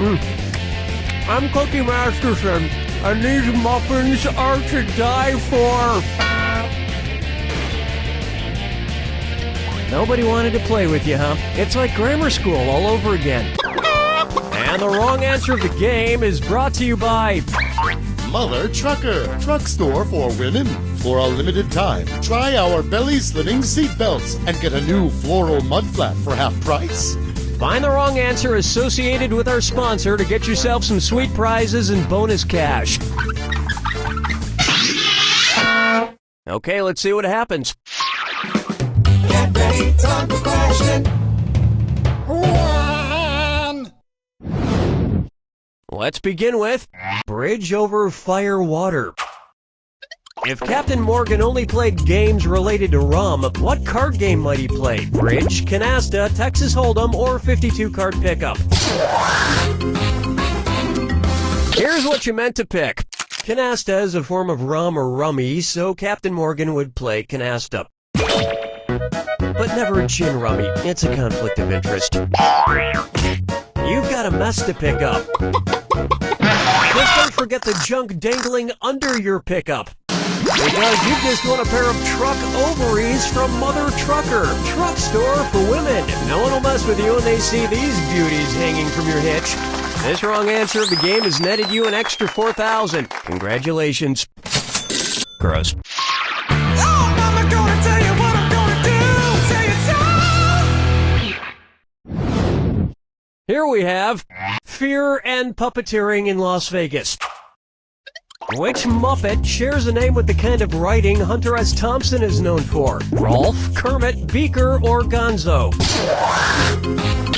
I'm Cookie Masterson, and these muffins are to die for. Nobody wanted to play with you, huh? It's like grammar school all over again. And the wrong answer of the game is brought to you by Mother Trucker, truck store for women. For a limited time, try our belly slimming seat belts and get a new floral mud flap for half price. Find the wrong answer associated with our sponsor to get yourself some sweet prizes and bonus cash. Okay, let's see what happens. Get ready, time for question 1. Let's begin with Bridge over Fire Water. If Captain Morgan only played games related to rum, what card game might he play? Bridge, Canasta, Texas Hold'em, or 52-card pickup? Here's what you meant to pick. Canasta is a form of rum or rummy, so Captain Morgan would play Canasta. But never a gin rummy. It's a conflict of interest. You've got a mess to pick up. Just don't forget the junk dangling under your pickup. Because you just won a pair of truck ovaries from Mother Trucker, truck store for women. No one will mess with you when they see these beauties hanging from your hitch. This wrong answer of the game has netted you an extra $4,000. Congratulations. Gross. Oh, Mama gonna tell you what I'm gonna do. Say it so. Here we have Fear and Puppeteering in Las Vegas. Which Muppet shares a name with the kind of writing Hunter S. Thompson is known for? Rolf, Kermit, Beaker, or Gonzo?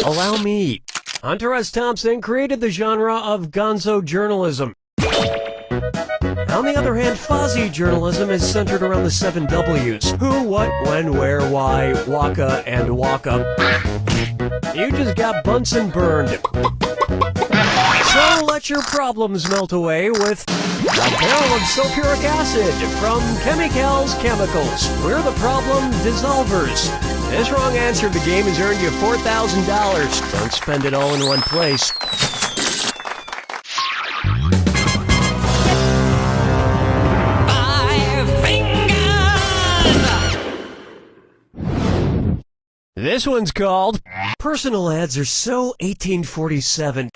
Allow me. Hunter S. Thompson created the genre of gonzo journalism. On the other hand, Fozzie journalism is centered around the 7 W's. Who, what, when, where, why, waka, and waka. You just got Bunsen burned. So let your problems melt away with a barrel of sulfuric acid from Chemicals Chemicals. We're the problem dissolvers. This wrong answer of the game has earned you $4,000. Don't spend it all in one place. This one's called Personal Ads Are So 1847.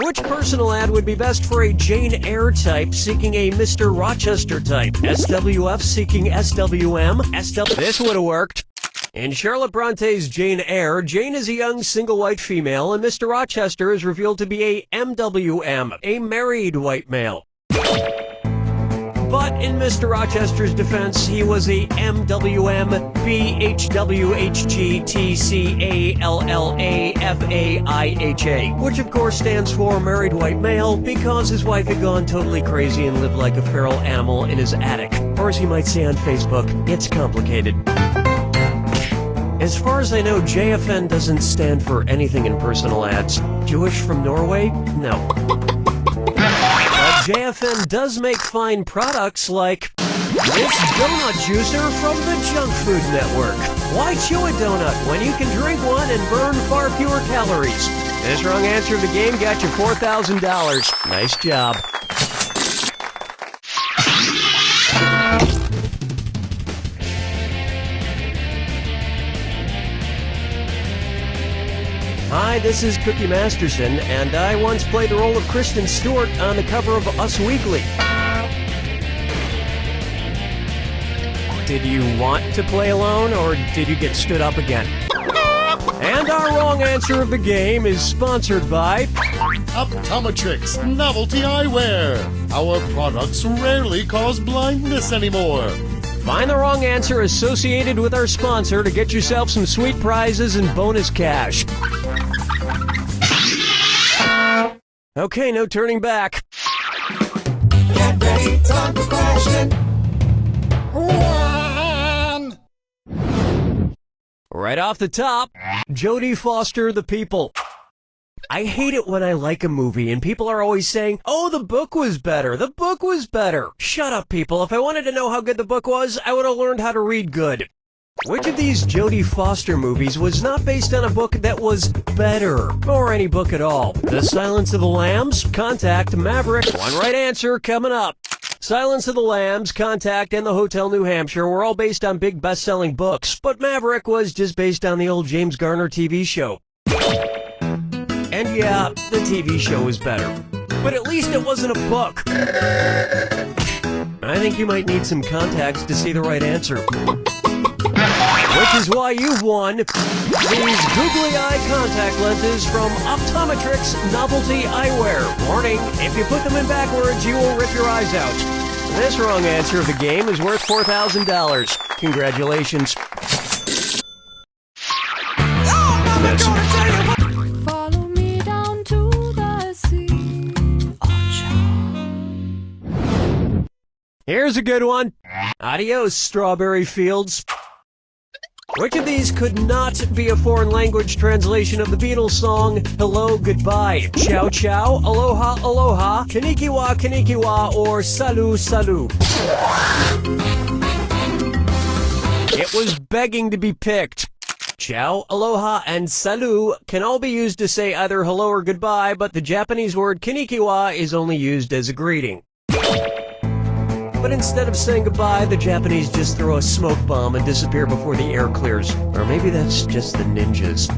Which personal ad would be best for a Jane Eyre type seeking a Mr. Rochester type? SWF seeking SWM? This would have worked. In Charlotte Bronte's Jane Eyre, Jane is a young single white female, and Mr. Rochester is revealed to be a MWM, a married white male. But in Mr. Rochester's defense, he was a MWM BHWHGTCALLAFAIHA, which of course stands for married white male because his wife had gone totally crazy and lived like a feral animal in his attic. Or as he might say on Facebook, it's complicated. As far as I know, JFN doesn't stand for anything in personal ads. Jewish from Norway? No. JFN does make fine products like this donut juicer from the Junk Food Network. Why chew a donut when you can drink one and burn far fewer calories? This wrong answer of the game got you $4,000. Nice job. Hi, this is Cookie Masterson, and I once played the role of Kristen Stewart on the cover of Us Weekly. Did you want to play alone, or did you get stood up again? And our wrong answer of the game is sponsored by Optometrix Novelty Eyewear. Our products rarely cause blindness anymore. Find the wrong answer associated with our sponsor to get yourself some sweet prizes and bonus cash. Okay, no turning back. Get ready, time for question 1. Right off the top, Jodie Foster, The People. I hate it when I like a movie and people are always saying, oh, the book was better, the book was better. Shut up, people. If I wanted to know how good the book was, I would have learned how to read good. Which of these Jodie Foster movies was not based on a book that was better, or any book at all? The Silence of the Lambs, Contact, Maverick. One right answer coming up. Silence of the Lambs, Contact, and The Hotel New Hampshire were all based on big best-selling books, but Maverick was just based on the old James Garner TV show. And yeah, the TV show was better. But at least it wasn't a book. I think you might need some contacts to see the right answer. Which is why you've won these googly eye contact lenses from Optometrix Novelty Eyewear. Warning, if you put them in backwards, you will rip your eyes out. This wrong answer of the game is worth $4,000. Congratulations. Follow me down to the sea. Here's a good one. Adios, Strawberry Fields. Which of these could not be a foreign language translation of the Beatles song, Hello, Goodbye? Ciao, ciao, aloha, aloha, konnichiwa, konnichiwa, or salut, salut. It was begging to be picked. Ciao, aloha, and salut can all be used to say either hello or goodbye, but the Japanese word konnichiwa is only used as a greeting. But instead of saying goodbye, the Japanese just throw a smoke bomb and disappear before the air clears. Or maybe that's just the ninjas.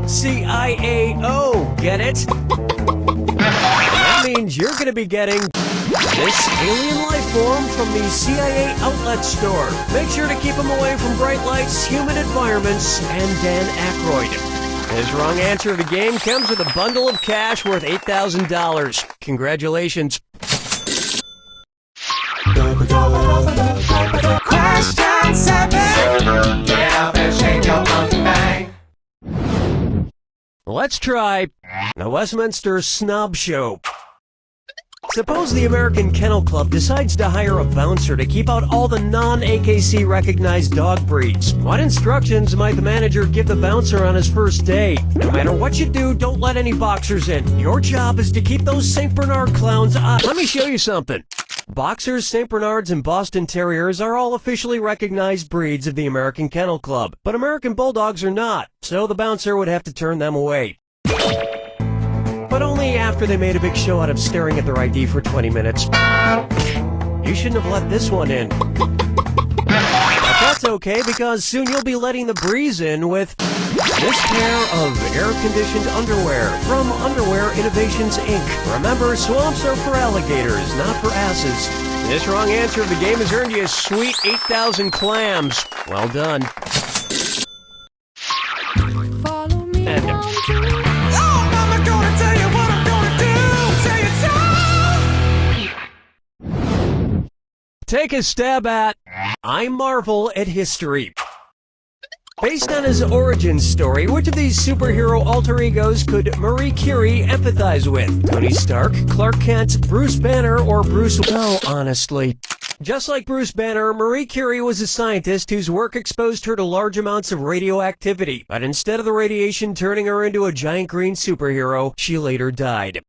CIAO, get it? And that means you're going to be getting this alien life form from the CIA outlet store. Make sure to keep them away from bright lights, humid environments, and Dan Aykroyd. His wrong answer of the game comes with a bundle of cash worth $8,000. Congratulations. Question 7. Get up and shake your monkey bang. Let's try the Westminster Snob Show. Suppose the American Kennel Club decides to hire a bouncer to keep out all the non-AKC recognized dog breeds. What instructions might the manager give the bouncer on his first day? No matter what you do, don't let any boxers in. Your job is to keep those St. Bernard clowns out. Let me show you something. Boxers, St. Bernards, and Boston Terriers are all officially recognized breeds of the American Kennel Club, but American Bulldogs are not, so the bouncer would have to turn them away. But only after they made a big show out of staring at their ID for 20 minutes. You shouldn't have let this one in. But that's okay, because soon you'll be letting the breeze in with this pair of air-conditioned underwear from Underwear Innovations, Inc. Remember, swamps are for alligators, not for asses. This wrong answer of the game has earned you a sweet 8,000 clams. Well done. Follow me And down to Oh, Mama gonna tell you what I'm gonna do. Say it, take a stab at I marvel at history. Based on his origin story, which of these superhero alter egos could Marie Curie empathize with? Tony Stark, Clark Kent, Bruce Banner, or Bruce... Oh, honestly. Just like Bruce Banner, Marie Curie was a scientist whose work exposed her to large amounts of radioactivity. But instead of the radiation turning her into a giant green superhero, she later died.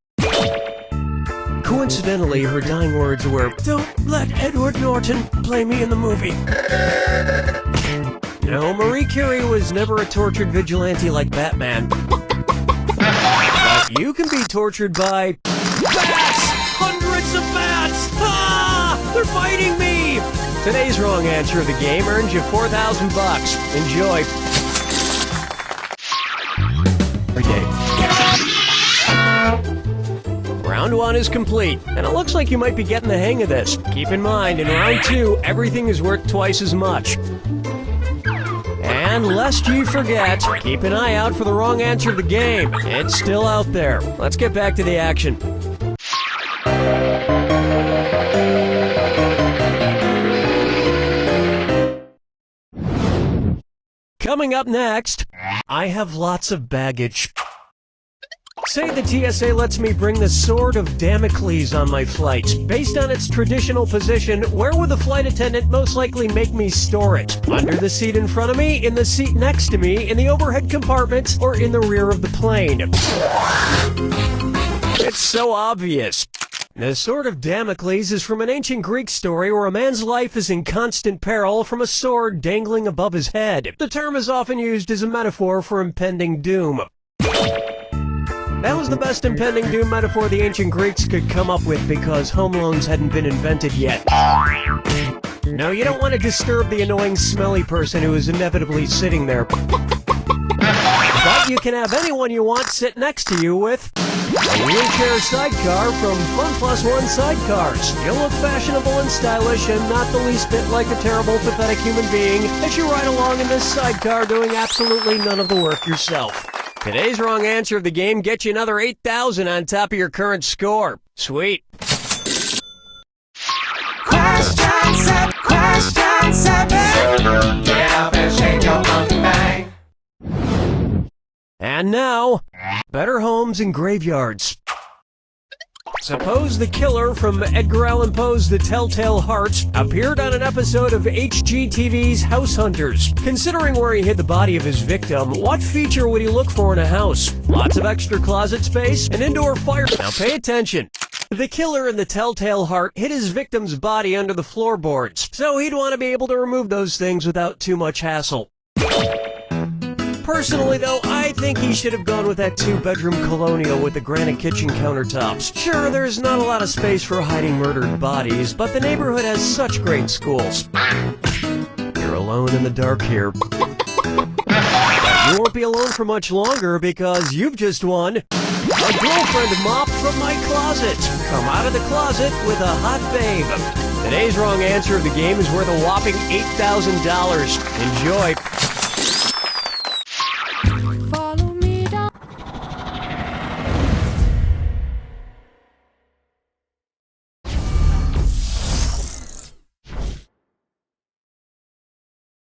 Coincidentally, her dying words were, "Don't let Edward Norton play me in the movie." No, Marie Curie was never a tortured vigilante like Batman. But you can be tortured by bats! Hundreds of bats! Ah! They're biting me! Today's wrong answer of the game earns you $4,000. Enjoy. Okay. Round 1 is complete, and it looks like you might be getting the hang of this. Keep in mind, in round 2, everything is worth twice as much. And lest you forget, keep an eye out for the wrong answer of the game. It's still out there. Let's get back to the action. Coming up next, I have lots of baggage. Say the TSA lets me bring the Sword of Damocles on my flight. Based on its traditional position, where would the flight attendant most likely make me store it? Under the seat in front of me, in the seat next to me, in the overhead compartment, or in the rear of the plane? It's so obvious. The sword of Damocles is from an ancient Greek story where a man's life is in constant peril from a sword dangling above his head. The term is often used as a metaphor for impending doom. That was the best impending doom metaphor the ancient Greeks could come up with because home loans hadn't been invented yet. No, you don't want to disturb the annoying smelly person who is inevitably sitting there. But you can have anyone you want sit next to you with a wheelchair sidecar from Fun Plus One Sidecars. You'll look fashionable and stylish and not the least bit like a terrible, pathetic human being as you ride along in this sidecar doing absolutely none of the work yourself. Today's wrong answer of the game gets you another 8,000 on top of your current score. Sweet. Question 7. Question 7. Get up and shake your monkey bang. And now, better homes and graveyards. Suppose the killer from Edgar Allan Poe's The Telltale Heart appeared on an episode of HGTV's House Hunters. Considering where he hid the body of his victim, what feature would he look for in a house? Lots of extra closet space? An indoor fire? Now pay attention. The killer in The Telltale Heart hid his victim's body under the floorboards, so he'd want to be able to remove those things without too much hassle. Personally, though, I think he should have gone with that 2-bedroom colonial with the granite kitchen countertops. Sure, there's not a lot of space for hiding murdered bodies, but the neighborhood has such great schools. You're alone in the dark here. But you won't be alone for much longer because you've just won a girlfriend mop from my closet. Come out of the closet with a hot babe. Today's wrong answer of the game is worth a whopping $8,000. Enjoy.